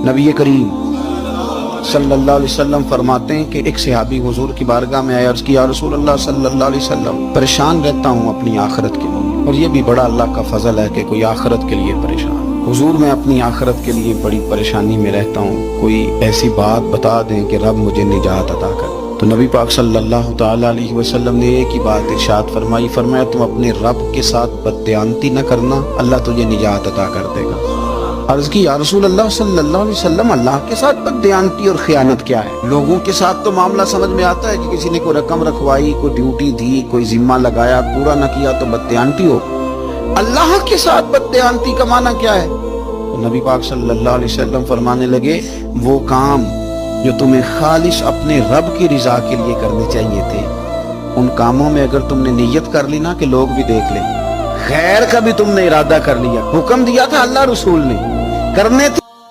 नबी करीम सल्लल्लाहु अलैहि वसल्लम फरमाते हैं कि एक सहाबी हुजूर की बारगाह में आया, अर्ज़ किया, या रसूल अल्लाह सल्लल्लाहु अलैहि वसल्लम, परेशान रहता हूँ अपनी आखिरत के लिए, और ये भी बड़ा अल्लाह का फजल है कि कोई आखिरत के लिए परेशान। हुजूर, मैं अपनी आखिरत के लिए बड़ी परेशानी में रहता हूँ, कोई ऐसी बात बता दें कि रब मुझे निजात अता कर। तो नबी पाक सल्लल्लाहु ताला अलैहि वसल्लम ने एक ही बात इरशाद फरमाई, फरमाया तुम अपने रब के साथ बददयानती न करना, अल्लाह तुझे निजात अता कर देगा। अर्ज़ की, या रसूल अल्लाह सल्लल्लाहु अलैहि वसल्लम, अल्लाह के साथ बददयानती और खयानत क्या है? लोगों के साथ तो मामला समझ में आता है कि किसी ने कोई रकम रखवाई, कोई ड्यूटी दी, कोई जिम्मा लगाया, पूरा न किया तो बददयानती हो। अल्लाह के साथ बददयानती का माना क्या है? तो नबी पाक सल्लल्लाहु अलैहि वसल्लम फरमाने लगे, वो काम जो तुम्हें खालिश अपने रब की रिजा के लिए करने चाहिए थे, उन कामों में अगर तुमने नीयत कर ली ना कि लोग भी देख ले, खैर का भी तुमने इरादा कर लिया, हुक्म दिया था अल्लाह रसूल ने, करने थे